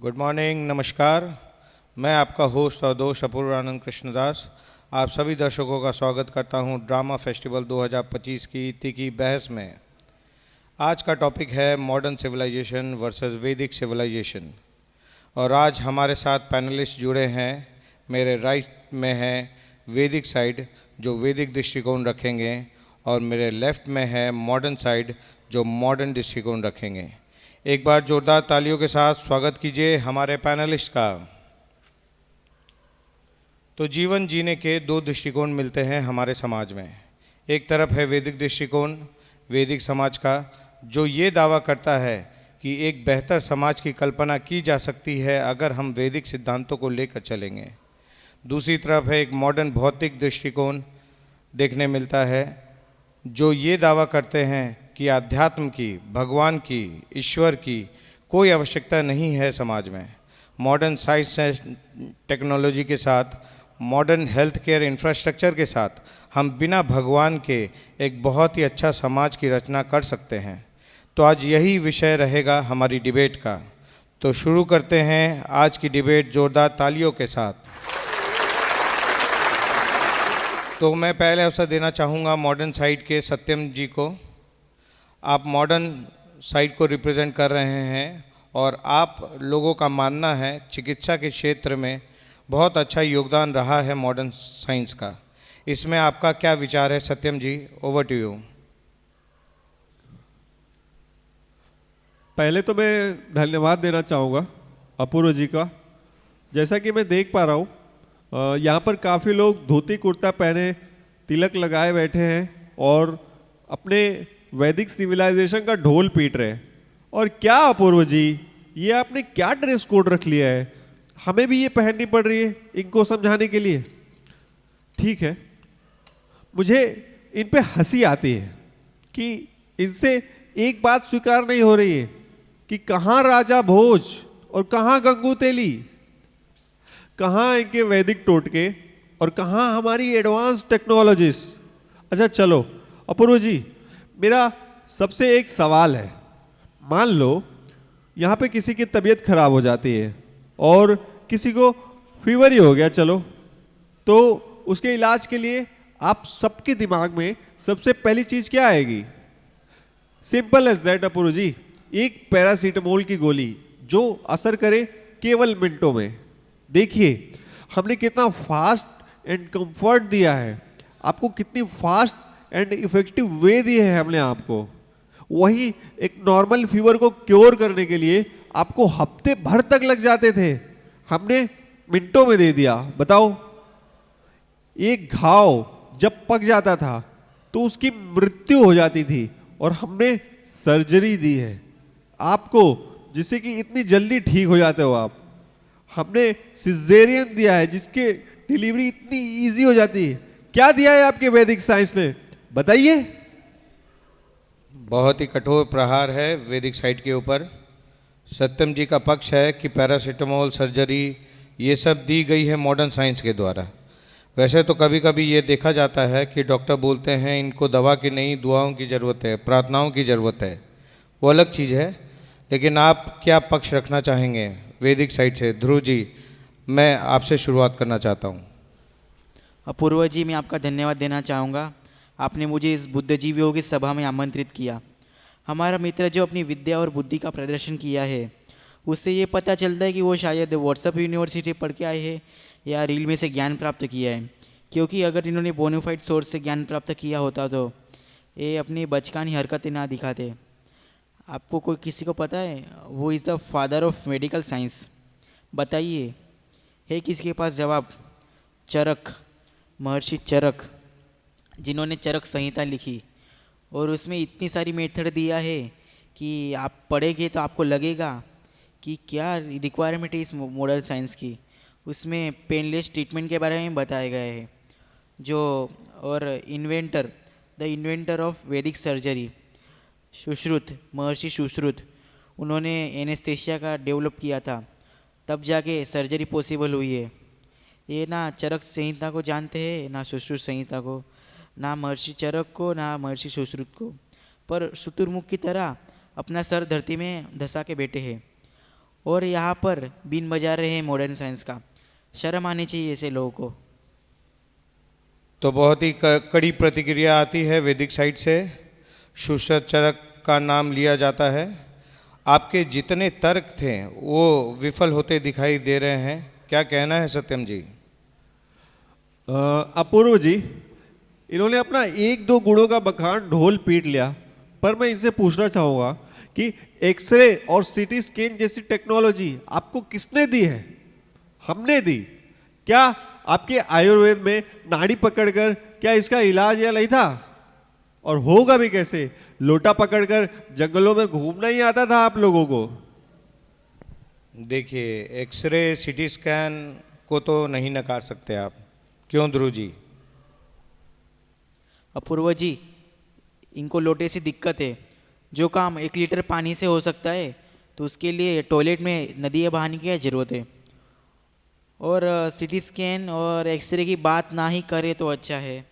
Good morning, नमस्कार। मैं आपका होस्ट और दोस्त अपूर्वानंद कृष्णदास आप सभी दर्शकों का स्वागत करता हूं ड्रामा फेस्टिवल 2025 की तीखी बहस में। आज का टॉपिक है मॉडर्न सिविलाइजेशन वर्सेस वैदिक सिविलाइजेशन और आज हमारे साथ पैनलिस्ट जुड़े हैं। मेरे राइट में है वैदिक साइड जो वैदिक दृष्टिकोण रखेंगे और मेरे लेफ़्ट में है मॉडर्न साइड जो मॉडर्न दृष्टिकोण रखेंगे। एक बार जोरदार तालियों के साथ स्वागत कीजिए हमारे पैनलिस्ट का। तो जीवन जीने के दो दृष्टिकोण मिलते हैं हमारे समाज में। एक तरफ है वैदिक दृष्टिकोण वैदिक समाज का जो ये दावा करता है कि एक बेहतर समाज की कल्पना की जा सकती है अगर हम वैदिक सिद्धांतों को लेकर चलेंगे। दूसरी तरफ है एक मॉडर्न भौतिक दृष्टिकोण देखने मिलता है जो ये दावा करते हैं कि आध्यात्म की, भगवान की, ईश्वर की कोई आवश्यकता नहीं है समाज में। मॉडर्न साइंस एंड टेक्नोलॉजी के साथ, मॉडर्न हेल्थ केयर इंफ्रास्ट्रक्चर के साथ हम बिना भगवान के एक बहुत ही अच्छा समाज की रचना कर सकते हैं। तो आज यही विषय रहेगा हमारी डिबेट का। तो शुरू करते हैं आज की डिबेट जोरदार तालियों के साथ। तो मैं पहले अवसर देना चाहूँगा मॉडर्न साइड के सत्यम जी को। आप मॉडर्न साइड को रिप्रेजेंट कर रहे हैं और आप लोगों का मानना है चिकित्सा के क्षेत्र में बहुत अच्छा योगदान रहा है मॉडर्न साइंस का। इसमें आपका क्या विचार है Satyam ji? Over to you. पहले तो मैं धन्यवाद देना चाहूँगा अपूर्व जी का। जैसा कि मैं देख पा रहा हूँ यहाँ पर काफ़ी लोग धोती कुर्ता पहने तिलक लगाए बैठे हैं और अपने वैदिक सिविलाइजेशन का ढोल पीट रहे हैं। और क्या अपूर्व जी, ये आपने क्या ड्रेस कोड रख लिया है? हमें भी ये पहननी पड़ रही है इनको समझाने के लिए। ठीक है, मुझे इन पे हंसी आती है कि इनसे एक बात स्वीकार नहीं हो रही है कि कहाँ राजा भोज और कहाँ गंगू तेली, कहाँ इनके वैदिक टोटके और कहाँ हमारी एडवांस टेक्नोलॉजीज। अच्छा चलो अपूर्व जी, मेरा सबसे एक सवाल है। मान लो यहाँ पे किसी की तबीयत खराब हो जाती है और किसी को फीवर ही हो गया, चलो, तो उसके इलाज के लिए आप सबके दिमाग में सबसे पहली चीज क्या आएगी? सिंपल एज दैट अपूर्व जी, एक पैरासीटामोल की गोली जो असर करे केवल मिनटों में। देखिए हमने कितना फास्ट एंड कंफर्ट दिया है आपको, कितनी फास्ट एंड इफेक्टिव वे दिए है हमने आपको। वही एक नॉर्मल फीवर को क्योर करने के लिए आपको हफ्ते भर तक लग जाते थे, हमने मिनटों में दे दिया। बताओ, एक घाव जब पक जाता था तो उसकी मृत्यु हो जाती थी और हमने सर्जरी दी है आपको जिससे कि इतनी जल्दी ठीक हो जाते हो आप। हमने सिजेरियन दिया है जिसके डिलीवरी इतनी इजी हो जाती है। क्या दिया है आपके वैदिक साइंस ने, बताइए? बहुत ही कठोर प्रहार है वैदिक साइड के ऊपर। सत्यम जी का पक्ष है कि पैरासीटामोल, सर्जरी ये सब दी गई है मॉडर्न साइंस के द्वारा। वैसे तो कभी कभी ये देखा जाता है कि डॉक्टर बोलते हैं इनको दवा की नहीं दुआओं की ज़रूरत है, प्रार्थनाओं की ज़रूरत है, वो अलग चीज़ है। लेकिन आप क्या पक्ष रखना चाहेंगे वैदिक साइड से? ध्रुव जी, मैं आपसे शुरुआत करना चाहता हूँ। अपूर्व जी, मैं आपका धन्यवाद देना चाहूँगा। आपने मुझे इस बुद्धिजीवियों की सभा में आमंत्रित किया। हमारा मित्र जो अपनी विद्या और बुद्धि का प्रदर्शन किया है उससे ये पता चलता है कि वो शायद व्हाट्सएप यूनिवर्सिटी पढ़ के आए हैं या रील में से ज्ञान प्राप्त किया है। क्योंकि अगर इन्होंने बोनाफाइड सोर्स से ज्ञान प्राप्त किया होता तो ये अपनी बचकानी हरकतें ना दिखाते। आपको कोई किसी को पता है वो is the father of medical science? बताइए, है किसके पास जवाब? चरक, महर्षि चरक, जिन्होंने चरक संहिता लिखी और उसमें इतनी सारी मेथड दिया है कि आप पढ़ेंगे तो आपको लगेगा कि क्या रिक्वायरमेंट है इस मॉडर्न साइंस की। उसमें पेनलेस ट्रीटमेंट के बारे में बताया गया है। जो और द इन्वेंटर ऑफ वैदिक सर्जरी सुश्रुत, महर्षि सुश्रुत, उन्होंने एनेस्थेशिया का डेवलप किया था, तब जाके सर्जरी पॉसिबल हुई है। ये ना चरक संहिता को जानते हैं ना सुश्रुत संहिता को, ना महर्षि चरक को ना महर्षि सुश्रुत को, पर शुतुरमुख की तरह अपना सर धरती में धंसा के बैठे हैं। और यहाँ पर बीन बजा रहे हैं मॉडर्न साइंस का। शर्म आनी चाहिए ऐसे लोगों को। तो बहुत ही कड़ी प्रतिक्रिया आती है वैदिक साइड से। शुश्रत चरक का नाम लिया जाता है। आपके जितने तर्क थे वो विफल होते दिखाई दे रहे हैं, क्या कहना है सत्यम जी? अपूर्व जी, इन्होंने अपना एक दो गुणों का बखान ढोल पीट लिया, पर मैं इनसे पूछना चाहूँगा कि एक्सरे और सीटी स्कैन जैसी टेक्नोलॉजी आपको किसने दी है? हमने दी। क्या आपके आयुर्वेद में नाड़ी पकड़कर क्या इसका इलाज या नहीं था? और होगा भी कैसे? लोटा पकड़कर जंगलों में घूमना ही आता था आप लोगों को? देखिए, एक्सरे सीटी स्कैन को तो नहीं नकार सकते आप। क्यों ध्रुव जी? अपूर्व जी, इनको लोटे से दिक्कत है। जो काम 1 लीटर पानी से हो सकता है तो उसके लिए टॉयलेट में नदियाँ बहाने की क्या ज़रूरत है? और सीटी स्कैन और एक्सरे की बात ना ही करे तो अच्छा है।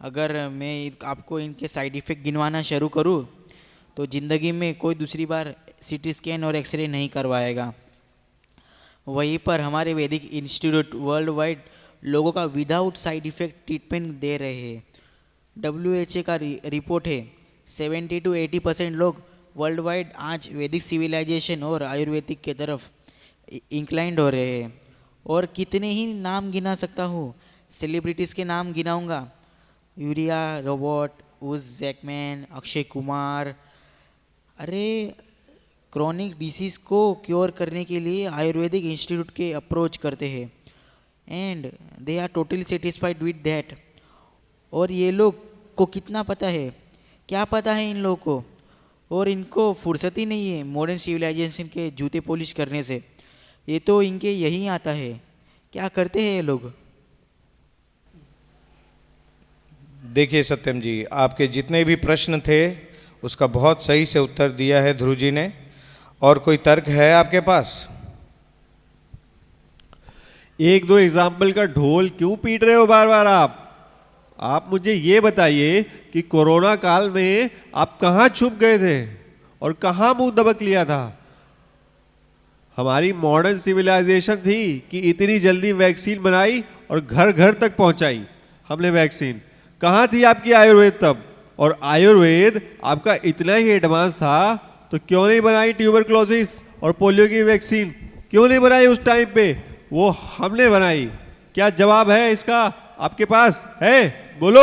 अगर मैं आपको इनके साइड इफ़ेक्ट गिनवाना शुरू करूँ तो ज़िंदगी में कोई दूसरी बार सीटी स्कैन और एक्सरे नहीं करवाएगा। वहीं पर हमारे वैदिक इंस्टीट्यूट वर्ल्ड वाइड लोगों का विदाउट साइड इफ़ेक्ट ट्रीटमेंट दे रहे हैं। WHO का रिपोर्ट है 70 to 80% लोग वर्ल्ड वाइड आज वैदिक सिविलाइजेशन और आयुर्वेदिक के तरफ इंक्लाइंड हो रहे हैं। और कितने ही नाम गिना सकता हूँ, सेलिब्रिटीज़ के नाम गिनाऊंगा। यूरिया रोबोट, उस जैकमैन, अक्षय कुमार। अरे, क्रॉनिक डिसीज़ को क्योर करने के लिए आयुर्वेदिक इंस्टीट्यूट के अप्रोच करते हैं and they are totally satisfied with that. और ये लोग को कितना पता है, क्या पता है इन लोगों को? और इनको फुर्सत ही नहीं है मॉडर्न सिविलाइजेशन के जूते पॉलिश करने से। ये तो इनके यही आता है। क्या करते हैं ये लोग? देखिए सत्यम जी, आपके जितने भी प्रश्न थे उसका बहुत सही से उत्तर दिया है ध्रुव जी ने। और कोई तर्क है आपके पास? एक दो एग्जाम्पल का ढोल क्यों पीट रहे हो बार बार आप मुझे ये बताइए कि कोरोना काल में आप कहाँ छुप गए थे और कहाँ मुंह दबक लिया था? हमारी मॉडर्न सिविलाइजेशन थी कि इतनी जल्दी वैक्सीन बनाई और घर घर तक पहुंचाई हमने वैक्सीन। कहाँ थी आपकी आयुर्वेद तब? और आयुर्वेद आपका इतना ही एडवांस था तो क्यों नहीं बनाई ट्यूबरक्लोसिस और पोलियो की वैक्सीन? क्यों नहीं बनाई उस टाइम पे? वो हमने बनाई। क्या जवाब है इसका आपके पास? है, बोलो।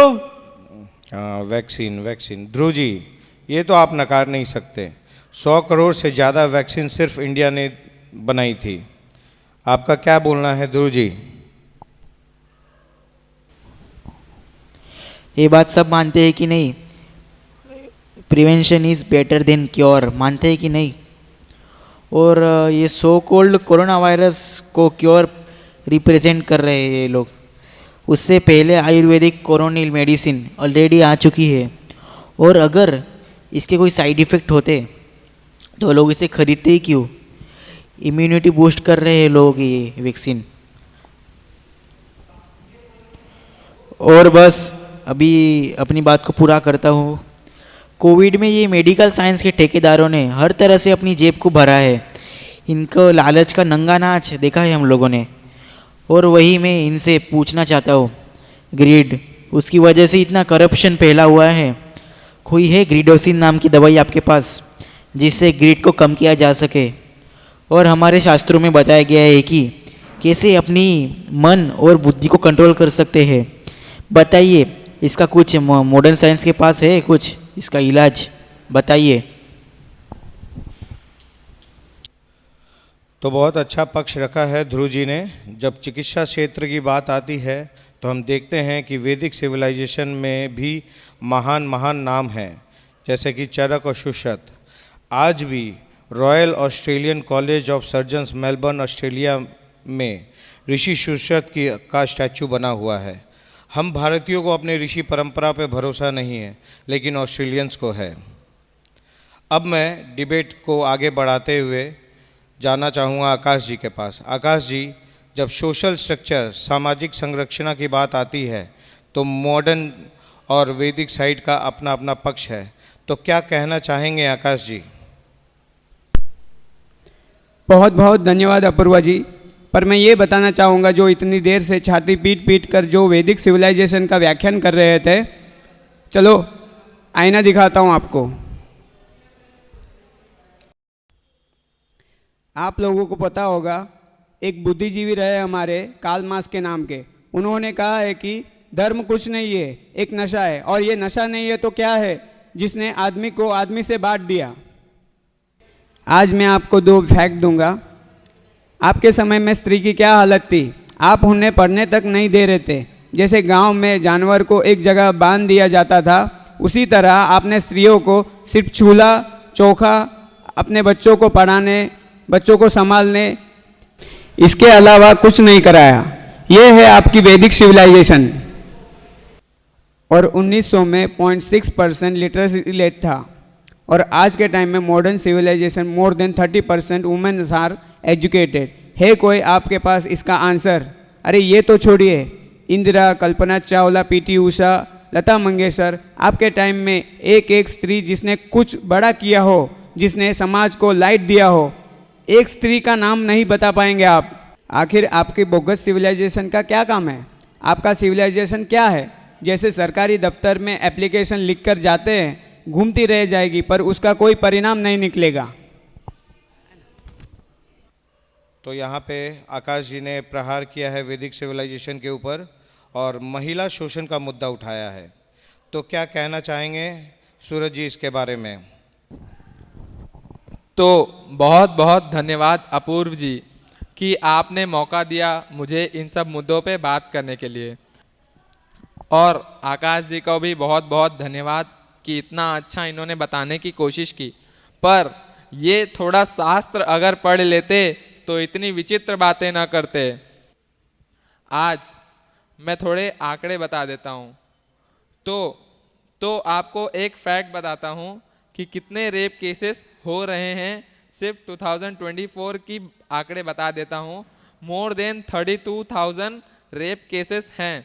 हाँ, वैक्सीन ध्रुव जी, ये तो आप नकार नहीं सकते। 100 करोड़ से ज़्यादा वैक्सीन सिर्फ इंडिया ने बनाई थी। आपका क्या बोलना है ध्रुव जी? ये बात सब मानते हैं कि नहीं? Prevention is better than cure, मानते हैं कि नहीं? और ये सो कॉल्ड कोरोना वायरस को क्योर रिप्रेजेंट कर रहे हैं ये लोग। उससे पहले आयुर्वेदिक कोरोनिल मेडिसिन ऑलरेडी आ चुकी है। और अगर इसके कोई साइड इफ़ेक्ट होते तो लोग इसे खरीदते ही क्यों? इम्यूनिटी बूस्ट कर रहे हैं लोग ये वैक्सीन। और बस अभी अपनी बात को पूरा करता हूँ। कोविड में ये मेडिकल साइंस के ठेकेदारों ने हर तरह से अपनी जेब को भरा है। इनको लालच का नंगा नाच देखा है हम लोगों ने। और वही मैं इनसे पूछना चाहता हूँ, ग्रीड, उसकी वजह से इतना करप्शन फैला हुआ है। कोई है ग्रीडोसिन नाम की दवाई आपके पास जिससे ग्रीड को कम किया जा सके? और हमारे शास्त्रों में बताया गया है कि कैसे अपनी मन और बुद्धि को कंट्रोल कर सकते हैं। बताइए, इसका कुछ मॉडर्न साइंस के पास है कुछ इसका इलाज? बताइए। तो बहुत अच्छा पक्ष रखा है ध्रुव जी ने। जब चिकित्सा क्षेत्र की बात आती है तो हम देखते हैं कि वैदिक सिविलाइजेशन में भी महान महान नाम हैं, जैसे कि चरक और शुश्रत। आज भी royal Australian college of surgeons Melbourne Australia में ऋषि शुश्रत का स्टैचू बना हुआ है। हम भारतीयों को अपने ऋषि परंपरा पर भरोसा नहीं है, लेकिन ऑस्ट्रेलियंस को है। अब मैं डिबेट को आगे बढ़ाते हुए जाना चाहूँगा आकाश जी के पास। आकाश जी, जब सोशल स्ट्रक्चर, सामाजिक संरचना की बात आती है तो मॉडर्न और वैदिक साइड का अपना अपना पक्ष है, तो क्या कहना चाहेंगे आकाश जी? बहुत बहुत धन्यवाद अपूर्वा जी। पर मैं ये बताना चाहूँगा, जो इतनी देर से छाती पीट पीट कर जो वैदिक सिविलाइजेशन का व्याख्यान कर रहे थे, चलो आईना दिखाता हूँ आपको। आप लोगों को पता होगा, एक बुद्धिजीवी रहे हमारे कार्ल मार्क्स के नाम के। उन्होंने कहा है कि धर्म कुछ नहीं है, एक नशा है, और ये नशा नहीं है तो क्या है, जिसने आदमी को आदमी से बांट दिया। आज मैं आपको दो फैक्ट दूंगा। आपके समय में स्त्री की क्या हालत थी, आप उन्हें पढ़ने तक नहीं दे रहे थे। जैसे गांव में जानवर को एक जगह बांध दिया जाता था, उसी तरह आपने स्त्रियों को सिर्फ चूल्हा चौका, अपने बच्चों को पढ़ाने, बच्चों को संभालने, इसके अलावा कुछ नहीं कराया। ये है आपकी वैदिक सिविलाइजेशन। और 1900 में 0.6% लिटरेसी रेट था, और आज के टाइम में modern civilisation more than 30% womens are educated. है कोई आपके पास इसका आंसर? अरे ये तो छोड़िए, इंदिरा, कल्पना चावला, पीटी उषा, लता मंगेशकर, आपके टाइम में एक एक स्त्री जिसने कुछ बड़ा किया हो, जिसने समाज को लाइट दिया हो, एक स्त्री का नाम नहीं बता पाएंगे आप। आखिर आपके बोगस सिविलाइजेशन का क्या काम है? आपका सिविलाइजेशन क्या है? जैसे सरकारी दफ्तर में एप्लीकेशन लिखकर जाते हैं, घूमती रह जाएगी, पर उसका कोई परिणाम नहीं निकलेगा। तो यहाँ पे आकाश जी ने प्रहार किया है वैदिक सिविलाइजेशन के ऊपर और महिला शोषण का मुद्दा उठाया है। तो क्या कहना चाहेंगे सूरज जी इसके बारे में? तो बहुत बहुत धन्यवाद अपूर्व जी कि आपने मौका दिया मुझे इन सब मुद्दों पे बात करने के लिए, और आकाश जी को भी बहुत बहुत धन्यवाद कि इतना अच्छा इन्होंने बताने की कोशिश की। पर ये थोड़ा शास्त्र अगर पढ़ लेते तो इतनी विचित्र बातें ना करते। आज मैं थोड़े आंकड़े बता देता हूँ। तो आपको एक फैक्ट बताता हूँ कि कितने रेप केसेस हो रहे हैं। सिर्फ 2024 की आंकड़े बता देता हूँ। मोर देन 32,000 रेप केसेस हैं,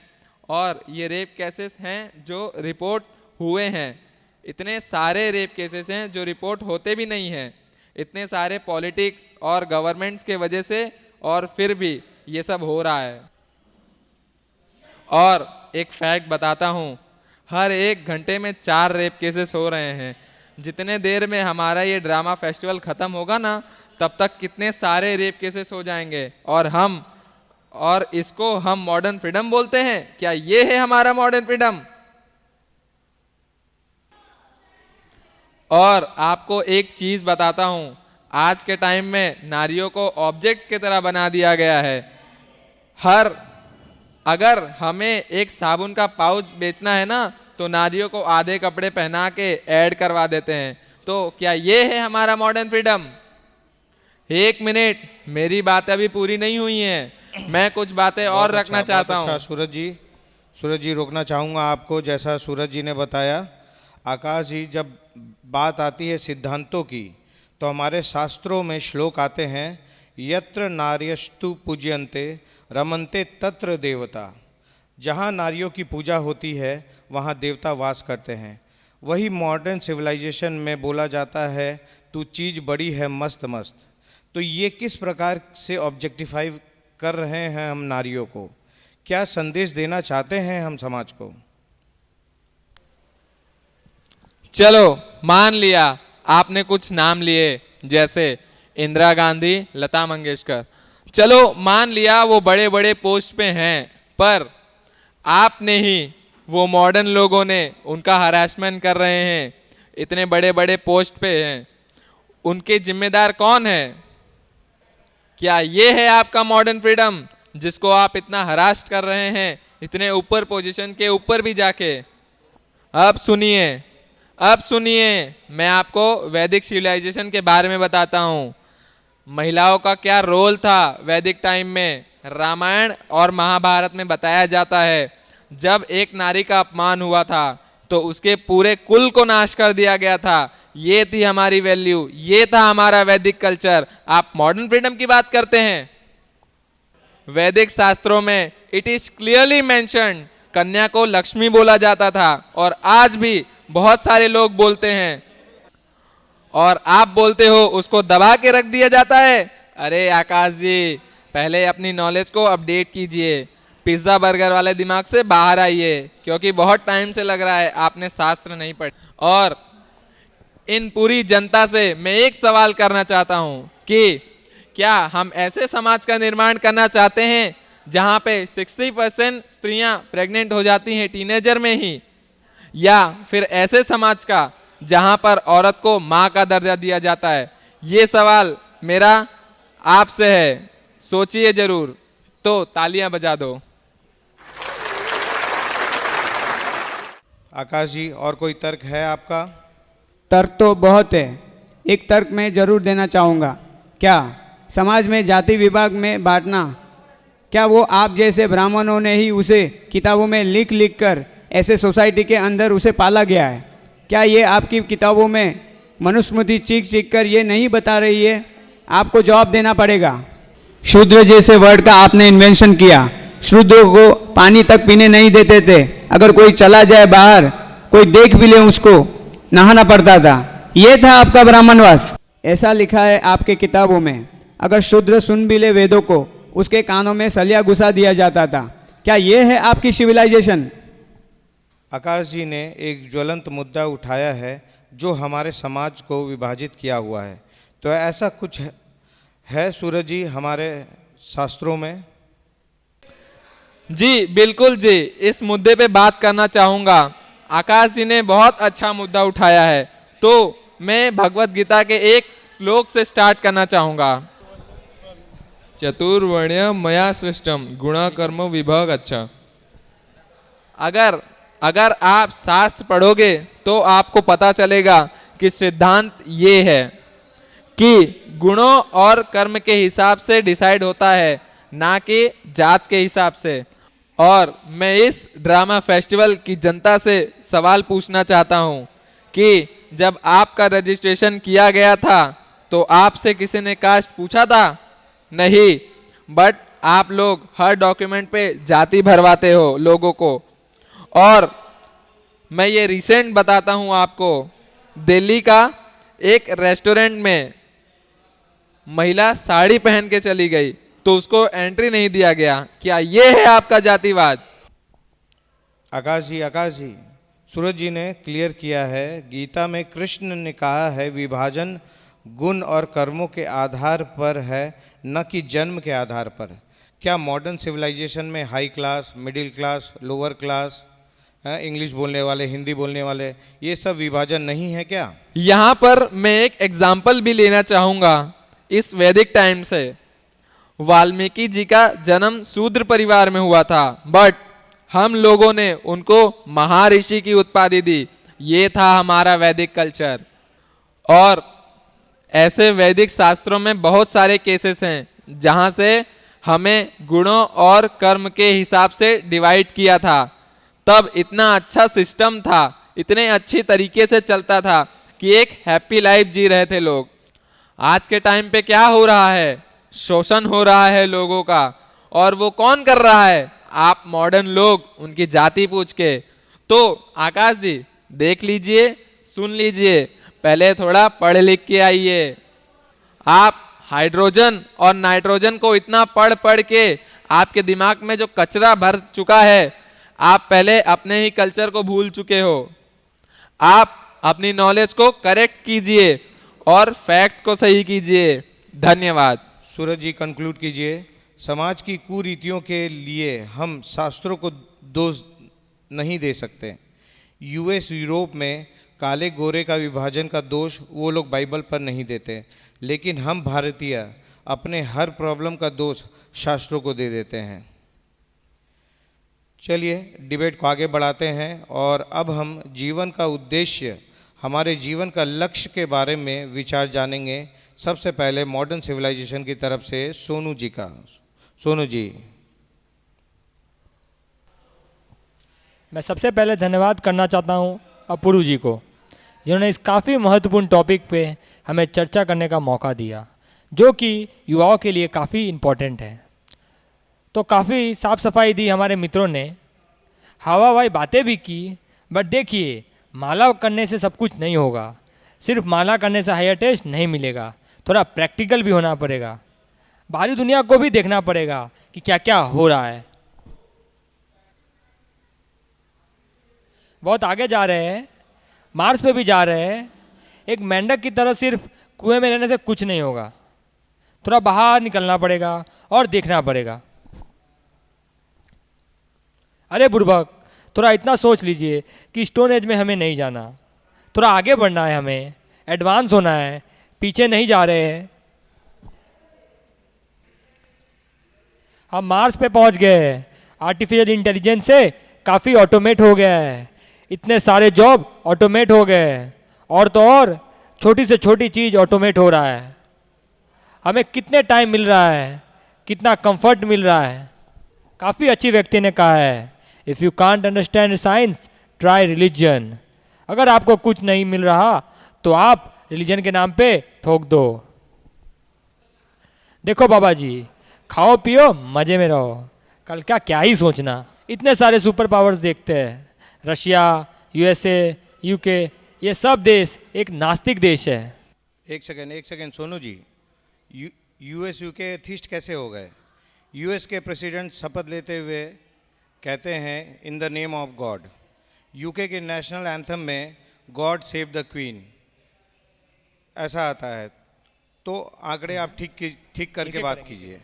और ये रेप केसेस हैं जो रिपोर्ट हुए हैं। इतने सारे रेप केसेस हैं जो रिपोर्ट होते भी नहीं हैं, इतने सारे पॉलिटिक्स और गवर्नमेंट्स के वजह से, और फिर भी ये सब हो रहा है। और एक फैक्ट बताता हूँ, हर 1 घंटे में 4 रेप केसेस हो रहे हैं। जितने देर में हमारा ये ड्रामा फेस्टिवल ख़त्म होगा ना, तब तक कितने सारे रेप केसेस हो जाएंगे। और इसको हम मॉडर्न फ्रीडम बोलते हैं। क्या ये है हमारा मॉडर्न फ्रीडम? और आपको एक चीज बताता हूं, आज के टाइम में नारियों को ऑब्जेक्ट की तरह बना दिया गया है। अगर हमें एक साबुन का पाउच बेचना है ना, तो नारियों को आधे कपड़े पहना के ऐड करवा देते हैं। तो क्या ये है हमारा मॉडर्न फ्रीडम? 1 मिनट, मेरी बात अभी पूरी नहीं हुई है, मैं कुछ बातें और रखना चाहता हूँ। सूरज जी रोकना चाहूँगा आपको। जैसा सूरज जी ने बताया, आकाश जी, जब बात आती है सिद्धांतों की, तो हमारे शास्त्रों में श्लोक आते हैं, यत्र नार्यस्तु पूज्यन्ते रमन्ते तत्र देवता। जहाँ नारियों की पूजा होती है वहाँ देवता वास करते हैं। वही मॉडर्न सिविलाइजेशन में बोला जाता है, तू चीज़ बड़ी है मस्त मस्त। तो ये किस प्रकार से ऑब्जेक्टिफाई कर रहे हैं हम नारियों को? क्या संदेश देना चाहते हैं हम समाज को? चलो मान लिया आपने कुछ नाम लिए, जैसे इंदिरा गांधी, लता मंगेशकर, चलो मान लिया वो बड़े बड़े पोस्ट पे हैं, पर आपने ही, वो मॉडर्न लोगों ने उनका हरासमेंट कर रहे हैं, इतने बड़े बड़े पोस्ट पे हैं, उनके जिम्मेदार कौन है? क्या ये है आपका मॉडर्न फ्रीडम, जिसको आप इतना हरास कर रहे हैं, इतने ऊपर पोजीशन के ऊपर भी जाके? अब सुनिए, मैं आपको वैदिक सिविलाइजेशन के बारे में बताता हूँ। महिलाओं का क्या रोल था वैदिक टाइम में, रामायण और महाभारत में बताया जाता है। जब एक नारी का अपमान हुआ था तो उसके पूरे कुल को नाश कर दिया गया था। ये थी हमारी वैल्यू, ये था हमारा वैदिक कल्चर। आप मॉडर्न फ्रीडम की बात करते हैं। वैदिक शास्त्रों में इट इज क्लियरली मेंशन्ड, कन्या को लक्ष्मी बोला जाता था, और आज भी बहुत सारे लोग बोलते हैं। और आप बोलते हो उसको दबा के रख दिया जाता है। अरे आकाश जी, पहले अपनी नॉलेज को अपडेट कीजिए, पिज्ज़ा बर्गर वाले दिमाग से बाहर आइए, क्योंकि बहुत टाइम से लग रहा है आपने शास्त्र नहीं पढ़े। और इन पूरी जनता से मैं एक सवाल करना चाहता हूँ कि क्या हम ऐसे समाज का निर्माण करना चाहते हैं जहाँ पे 60% स्त्रियाँ प्रेग्नेंट हो जाती हैं टीनेजर में ही, या फिर ऐसे समाज का जहाँ पर औरत को माँ का दर्जा दिया जाता है? ये सवाल मेरा आपसे है, सोचिए जरूर। तो तालियां बजा दो। आकाश जी, और कोई तर्क है आपका? तर्क तो बहुत है। एक तर्क मैं जरूर देना चाहूँगा। क्या समाज में जाति विभाग में बांटना, क्या वो आप जैसे ब्राह्मणों ने ही उसे किताबों में लिख लिख कर ऐसे सोसाइटी के अंदर उसे पाला गया है? क्या ये आपकी किताबों में मनुस्मृति चीख चीख कर ये नहीं बता रही है? आपको जवाब देना पड़ेगा। शूद्र जैसे वर्ड का आपने इन्वेंशन किया। शूद्रों को पानी तक पीने नहीं देते थे। अगर कोई चला जाए बाहर, कोई देख भी ले, उसको नहाना पड़ता था। ये था आपका ब्राह्मणवास। ऐसा लिखा है आपके किताबों में। अगर शूद्र सुन भी ले वेदों को, उसके कानों में सलिया घुसा दिया जाता था। क्या ये है आपकी सिविलाइजेशन? आकाश जी ने एक ज्वलंत मुद्दा उठाया है जो हमारे समाज को विभाजित किया हुआ है। तो ऐसा कुछ है सूरज जी हमारे शास्त्रों में? जी बिल्कुल जी, इस मुद्दे पे बात करना चाहूँगा। आकाश जी ने बहुत अच्छा मुद्दा उठाया है, तो मैं भगवत गीता के एक श्लोक से स्टार्ट करना चाहूँगा। चतुर्वर्ण्य मया सृष्टम गुणा कर्म विभाग। अच्छा, अगर आप शास्त्र पढ़ोगे तो आपको पता चलेगा कि सिद्धांत ये है कि गुणों और कर्म के हिसाब से डिसाइड होता है, ना कि जात के हिसाब से। और मैं इस ड्रामा फेस्टिवल की जनता से सवाल पूछना चाहता हूँ कि जब आपका रजिस्ट्रेशन किया गया था तो आपसे किसी ने कास्ट पूछा था? नहीं, बट आप लोग हर डॉक्यूमेंट पे जाति भरवाते हो लोगों को। और मैं ये रिसेंट बताता हूँ आपको, दिल्ली का एक रेस्टोरेंट में महिला साड़ी पहन के चली गई तो उसको एंट्री नहीं दिया गया। क्या ये है आपका जातिवाद? आकाश जी, सूरज जी ने क्लियर किया है, गीता में कृष्ण ने कहा है विभाजन गुण और कर्मों के आधार पर है, न कि जन्म के आधार पर। क्या मॉडर्न सिविलाइजेशन में high class, middle class, lower class, English बोलने वाले, हिंदी बोलने वाले, ये सब विभाजन नहीं है क्या? यहाँ पर मैं एक एग्जाम्पल भी लेना चाहूँगा इस वैदिक टाइम से। वाल्मीकि जी का जन्म शूद्र परिवार में हुआ था, बट हम लोगों ने उनको महर्षि की उपाधि दी। ये था हमारा वैदिक कल्चर। और ऐसे वैदिक शास्त्रों में बहुत सारे केसेस हैं जहाँ से हमें गुणों और कर्म के हिसाब से डिवाइड किया था। तब इतना अच्छा सिस्टम था, इतने अच्छी तरीके से चलता था कि एक हैप्पी लाइफ जी रहे थे लोग। आज के टाइम पे क्या हो रहा है? शोषण हो रहा है लोगों का। और वो कौन कर रहा है? आप मॉडर्न लोग, उनकी जाति पूछ के। तो आकाश जी देख लीजिए, सुन लीजिए, पहले थोड़ा पढ़ लिख के आइए। आप हाइड्रोजन और नाइट्रोजन को इतना पढ़ पढ़ के आपके दिमाग में जो कचरा भर चुका है, आप पहले अपने ही कल्चर को भूल चुके हो। आप अपनी नॉलेज को करेक्ट कीजिए और फैक्ट को सही कीजिए। धन्यवाद। सूरज जी कंक्लूड कीजिए। समाज की कुरीतियों के लिए हम शास्त्रों को दोष नहीं दे सकते। यूएस, यूरोप में काले गोरे का विभाजन का दोष वो लोग बाइबल पर नहीं देते, लेकिन हम भारतीय अपने हर प्रॉब्लम का दोष शास्त्रों को दे देते हैं। चलिए डिबेट को आगे बढ़ाते हैं और अब हम जीवन का उद्देश्य, हमारे जीवन का लक्ष्य के बारे में विचार जानेंगे। सबसे पहले मॉडर्न सिविलाइजेशन की तरफ से सोनू जी का। सोनू जी। मैं सबसे पहले धन्यवाद करना चाहता हूं अपूर्व जी को, जिन्होंने इस काफ़ी महत्वपूर्ण टॉपिक पे हमें चर्चा करने का मौका दिया, जो कि युवाओं के लिए काफ़ी इम्पोर्टेंट है। तो काफ़ी साफ सफाई दी हमारे मित्रों ने, हवा हवाई बातें भी की। बट देखिए, माला करने से सब कुछ नहीं होगा। सिर्फ माला करने से हायर टेस्ट नहीं मिलेगा, थोड़ा प्रैक्टिकल भी होना पड़ेगा। बाहरी दुनिया को भी देखना पड़ेगा कि क्या क्या हो रहा है। बहुत आगे जा रहे हैं, मार्स पे भी जा रहे हैं। एक मेंढक की तरह सिर्फ कुएं में रहने से कुछ नहीं होगा, थोड़ा बाहर निकलना पड़ेगा और देखना पड़ेगा। अरे बुर्बक, थोड़ा इतना सोच लीजिए कि स्टोन एज में हमें नहीं जाना, थोड़ा आगे बढ़ना है, हमें एडवांस होना है, पीछे नहीं जा रहे हैं। हम मार्स पे पहुंच गए, आर्टिफिशियल इंटेलिजेंस से काफ़ी ऑटोमेट हो गया है, इतने सारे जॉब ऑटोमेट हो गए, और तो और छोटी से छोटी चीज़ ऑटोमेट हो रहा है। हमें कितने टाइम मिल रहा है, कितना कंफर्ट मिल रहा है। काफ़ी अच्छी व्यक्ति ने कहा है, if you can't understand science try religion. अगर आपको कुछ नहीं मिल रहा तो आप रिलीजन के नाम पे ठोक दो। देखो बाबा जी, खाओ पियो मजे में रहो, कल का क्या ही सोचना। इतने सारे सुपर पावर्स देखते हैं, रशिया, यूएसए, यूके, ये सब देश एक नास्तिक देश है। एक second Sonu ji, US UK atheist कैसे हो गए? यूएस के प्रेसिडेंट शपथ लेते हुए कहते हैं in the name of God. UK के नेशनल एंथम में गॉड सेव द क्वीन ऐसा आता है। तो आंकड़े आप ठीक करके बात कीजिए।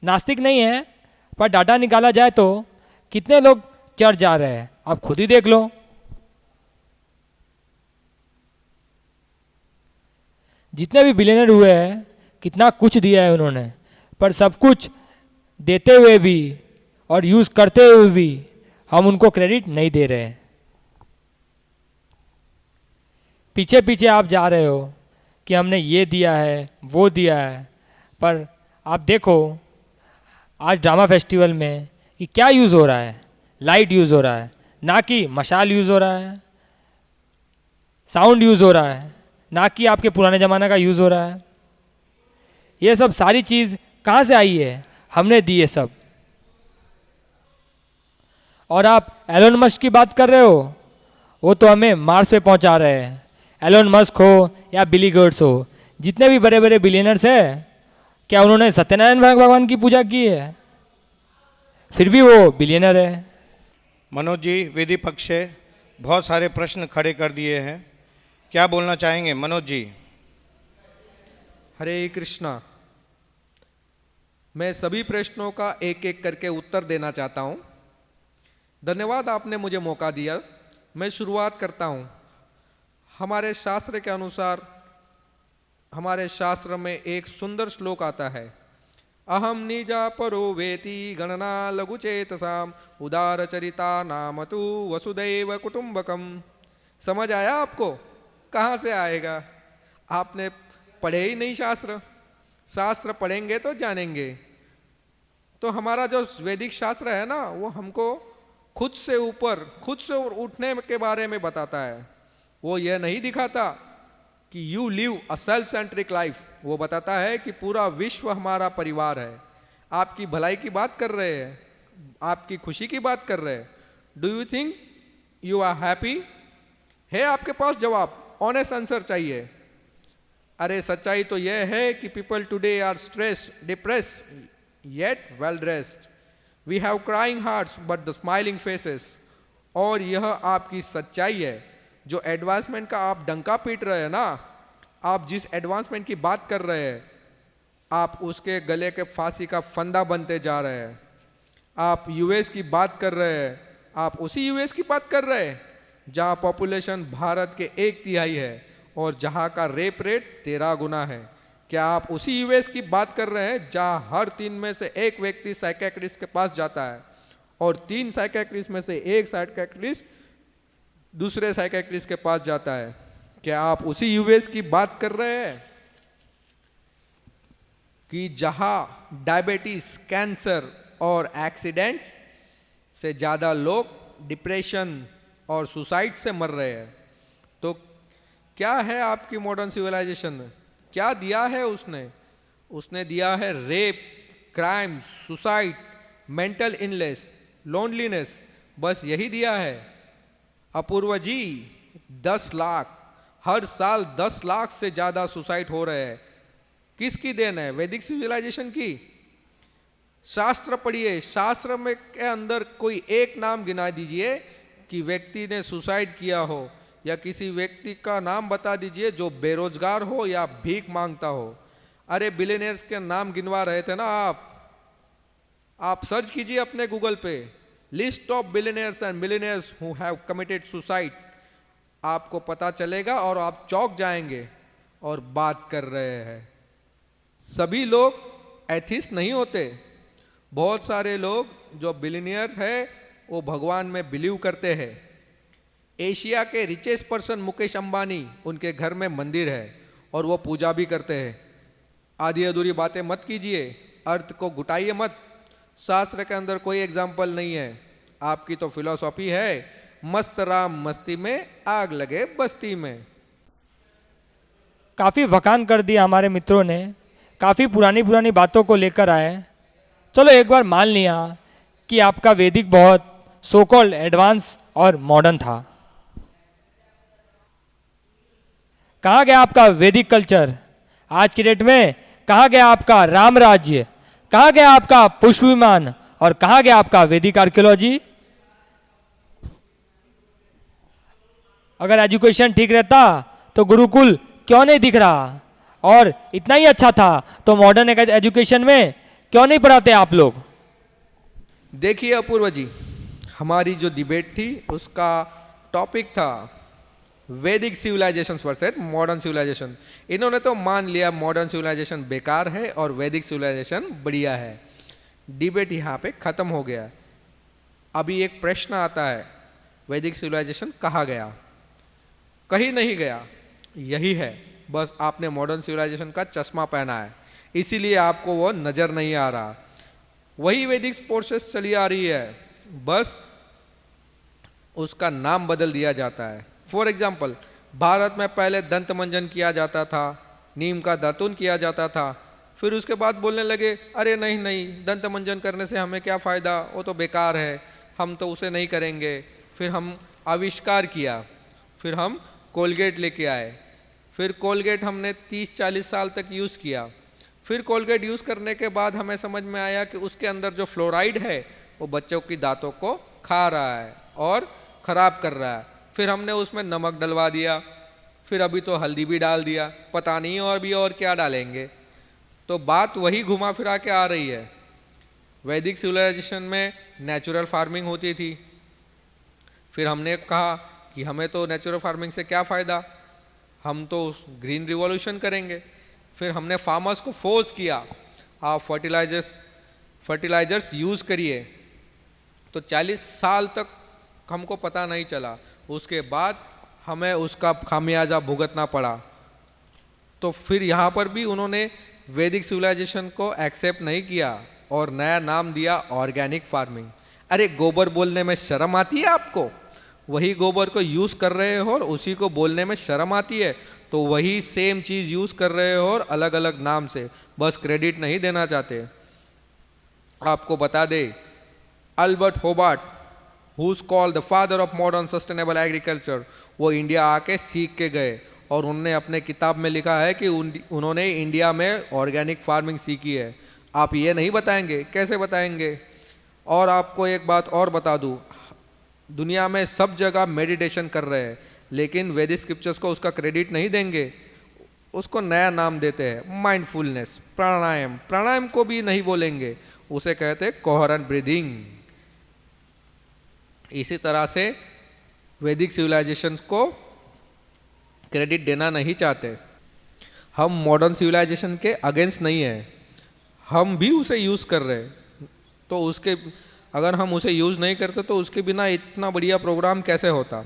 नास्तिक नहीं है, पर डाटा निकाला जाए तो कितने लोग चर्च जा रहे हैं, आप खुद ही देख लो। जितने भी बिलियनर हुए हैं, कितना कुछ दिया है उन्होंने, पर सब कुछ देते हुए भी और यूज़ करते हुए भी हम उनको क्रेडिट नहीं दे रहे हैं। पीछे पीछे आप जा रहे हो कि हमने ये दिया है, वो दिया है, पर आप देखो आज ड्रामा फेस्टिवल में कि क्या यूज़ हो रहा है। लाइट यूज़ हो रहा है, ना कि मशाल यूज़ हो रहा है। साउंड यूज़ हो रहा है, ना कि आपके पुराने ज़माने का यूज़ हो रहा है। ये सब सारी चीज़ कहाँ से आई है? हमने दी है सब। और आप एलोन मस्क की बात कर रहे हो, वो तो हमें मार्स पे पहुंचा रहे हैं। एलोन मस्क हो या बिली गेट्स हो, जितने भी बड़े बड़े बिलियनर्स हैं, क्या उन्होंने सत्यनारायण भगवान की पूजा की है? फिर भी वो बिलियनर है। मनोज जी, विधि पक्ष से बहुत सारे प्रश्न खड़े कर दिए हैं, क्या बोलना चाहेंगे मनोज जी? हरे कृष्णा। मैं सभी प्रश्नों का एक एक करके उत्तर देना चाहता हूं। धन्यवाद, आपने मुझे मौका दिया। मैं शुरुआत करता हूं। हमारे शास्त्र के अनुसार, हमारे शास्त्र में एक सुंदर श्लोक आता है, अहम निजा परो वेति गणना लघुचेतसाम उदार चरिता नाम तु वसुदैव कुटुंबकम। समझ आया आपको? कहाँ से आएगा? आपने पढ़े ही नहीं शास्त्र। शास्त्र पढ़ेंगे तो जानेंगे। तो हमारा जो वैदिक शास्त्र है ना, वो हमको खुद से ऊपर, खुद से उठने के बारे में बताता है। वो ये नहीं दिखाता कि you live a self centric life. वो बताता है कि पूरा विश्व हमारा परिवार है। आपकी भलाई की बात कर रहे हैं, आपकी खुशी की बात कर रहे हैं। Do you think you are happy? है आपके पास जवाब? ऑनेस्ट आंसर चाहिए। अरे सच्चाई तो यह है कि people today are stressed, depressed, yet well dressed. We have crying hearts but the smiling faces. और यह आपकी सच्चाई है। जो एडवांसमेंट का आप डंका पीट रहे हैं ना, आप जिस एडवांसमेंट की बात कर रहे हैं, आप उसके गले के फांसी का फंदा बनते जा रहे हैं। आप यूएस की बात कर रहे हैं, आप उसी यूएस की बात कर रहे हैं जहां पॉपुलेशन भारत के 1/3 है और जहां का रेप रेट 13 गुना है। क्या आप उसी यूएस की बात कर रहे हैं जहां हर 3 में से 1 व्यक्ति साइकियाट्रिस्ट के पास जाता है और 3 साइकियाट्रिस्ट में से 1 साइकियाट्रिस्ट दूसरे साइकियाट्रिस्ट के पास जाता है? क्या आप उसी यूएस की बात कर रहे हैं कि जहां डायबिटीज, कैंसर और एक्सीडेंट्स से ज़्यादा लोग डिप्रेशन और सुसाइड से मर रहे हैं? तो क्या है आपकी मॉडर्न सिविलाइजेशन में? क्या दिया है उसने? उसने दिया है rape, crime, suicide, mental illness, loneliness, बस यही दिया है। अपूर्व जी, 10 लाख हर साल 10 लाख से ज़्यादा सुसाइड हो रहे हैं। किसकी देन है? वैदिक सिविलाइजेशन की। शास्त्र पढ़िए, शास्त्र में के अंदर कोई एक नाम गिना दीजिए कि व्यक्ति ने सुसाइड किया हो, या किसी व्यक्ति का नाम बता दीजिए जो बेरोजगार हो या भीख मांगता हो। अरे बिलियनियर्स के नाम गिनवा रहे थे ना आप सर्च कीजिए अपने गूगल पे, list of billionaires and millionaires who have committed suicide, आपको पता चलेगा और आप चौंक जाएंगे। और बात कर रहे हैं, सभी लोग एथिस्ट नहीं होते। बहुत सारे लोग जो बिलियनियर है वो भगवान में बिलीव करते हैं। एशिया के रिचेस्ट पर्सन मुकेश अंबानी, उनके घर में मंदिर है और वो पूजा भी करते हैं। आधी अधूरी बातें मत कीजिए, अर्थ को घुटाइए मत। शास्त्र के अंदर कोई एग्जाम्पल नहीं है, आपकी तो फिलॉसफी है, मस्त राम मस्ती में आग लगे बस्ती में। काफ़ी वकान कर दिया हमारे मित्रों ने, काफ़ी पुरानी पुरानी बातों को लेकर आए। चलो एक बार मान लिया कि आपका वैदिक बहुत सो कॉल्ड एडवांस और मॉडर्न था। कहाँ गया आपका वैदिक कल्चर? आज की डेट में कहाँ गया आपका राम राज्य? कहाँ गया आपका पुष्प विमान? और कहाँ गया आपका वैदिक आर्कियोलॉजी? अगर एजुकेशन ठीक रहता तो गुरुकुल क्यों नहीं दिख रहा? और इतना ही अच्छा था तो मॉडर्न एजुकेशन में क्यों नहीं पढ़ाते आप लोग? देखिए अपूर्व जी, हमारी जो डिबेट थी उसका टॉपिक था वैदिक सिविलाइजेशन वर्सेस मॉडर्न सिविलाइजेशन। इन्होंने तो मान लिया मॉडर्न सिविलाइजेशन बेकार है और वैदिक सिविलाइजेशन बढ़िया है। डिबेट यहाँ पे खत्म हो गया। अभी एक प्रश्न आता है, वैदिक सिविलाइजेशन कहाँ गया? कहीं नहीं गया, यही है, बस आपने मॉडर्न सिविलाइजेशन का चश्मा पहना है, इसीलिए आपको वो नजर नहीं आ रहा। वही वैदिक प्रोसेस चली आ रही है, बस उसका नाम बदल दिया जाता है। फॉर एग्जाम्पल, भारत में पहले दंत मंजन किया जाता था, नीम का दातुन किया जाता था, फिर उसके बाद बोलने लगे अरे नहीं नहीं, दंत मंजन करने से हमें क्या फ़ायदा, वो तो बेकार है, हम तो उसे नहीं करेंगे। फिर हम आविष्कार किया, फिर हम कोलगेट लेके आए, फिर कोलगेट हमने 30-40 साल तक यूज़ किया। फिर कोलगेट यूज़ करने के बाद हमें समझ में आया कि उसके अंदर जो फ्लोराइड है वो बच्चों की दांतों को खा रहा है और ख़राब कर रहा है। फिर हमने उसमें नमक डलवा दिया, फिर अभी तो हल्दी भी डाल दिया, पता नहीं और भी और क्या डालेंगे। तो बात वही घुमा फिरा के आ रही है। वैदिक सिविलाइजेशन में नेचुरल फार्मिंग होती थी, फिर हमने कहा कि हमें तो नेचुरल फार्मिंग से क्या फ़ायदा, हम तो ग्रीन रिवॉल्यूशन करेंगे। फिर हमने फार्मर्स को फोर्स किया, आप फर्टिलाइजर्स यूज़ करिए। तो 40 साल तक हमको पता नहीं चला, उसके बाद हमें उसका खामियाजा भुगतना पड़ा। तो फिर यहाँ पर भी उन्होंने वैदिक सिविलाइजेशन को एक्सेप्ट नहीं किया और नया नाम दिया ऑर्गेनिक फार्मिंग। अरे गोबर बोलने में शर्म आती है आपको? वही गोबर को यूज़ कर रहे हो और उसी को बोलने में शर्म आती है, तो वही सेम चीज़ यूज़ कर रहे हो और अलग अलग नाम से, बस क्रेडिट नहीं देना चाहते। आपको बता दे, Albert Hobart, who is called the father of modern sustainable agriculture, वो इंडिया आके सीख के गए और उन्होंने अपने किताब में लिखा है कि उन्होंने इंडिया में ऑर्गेनिक फार्मिंग सीखी है। आप ये नहीं बताएंगे? कैसे बताएंगे? और आपको एक बात और बता दूं, दुनिया में सब जगह मेडिटेशन कर रहे हैं, लेकिन वैदिक स्क्रिप्चर्स को उसका क्रेडिट नहीं देंगे, उसको नया नाम देते हैं माइंडफुलनेस, प्राणायाम। प्राणायाम को भी नहीं बोलेंगे, उसे कहते हैं कोहेरेंट ब्रीदिंग। इसी तरह से वैदिक सिविलाइजेशन को क्रेडिट देना नहीं चाहते। हम मॉडर्न सिविलाइजेशन के अगेंस्ट नहीं है, हम भी उसे यूज़ कर रहे हैं, तो उसके अगर हम उसे यूज़ नहीं करते तो उसके बिना इतना बढ़िया प्रोग्राम कैसे होता।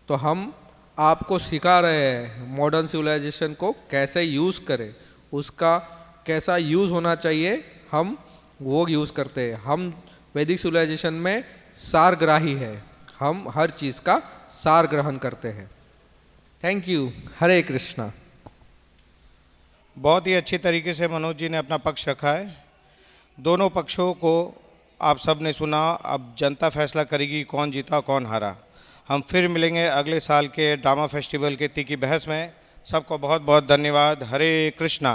तो हम आपको सिखा रहे हैं मॉडर्न सिविलाइजेशन को कैसे यूज़ करें, उसका कैसा यूज़ होना चाहिए, हम वो यूज़ करते हैं। हम वैदिक सिविलाइजेशन में सारग्राही है, हम हर चीज़ का सार ग्रहण करते हैं। Thank you. हरे कृष्णा। बहुत ही अच्छी तरीके से मनोज जी ने अपना पक्ष रखा है। दोनों पक्षों को आप सब ने सुना, अब जनता फैसला करेगी कौन जीता कौन हारा। हम फिर मिलेंगे अगले साल के ड्रामा फेस्टिवल के तीखी बहस में। सबको बहुत बहुत धन्यवाद। हरे कृष्णा।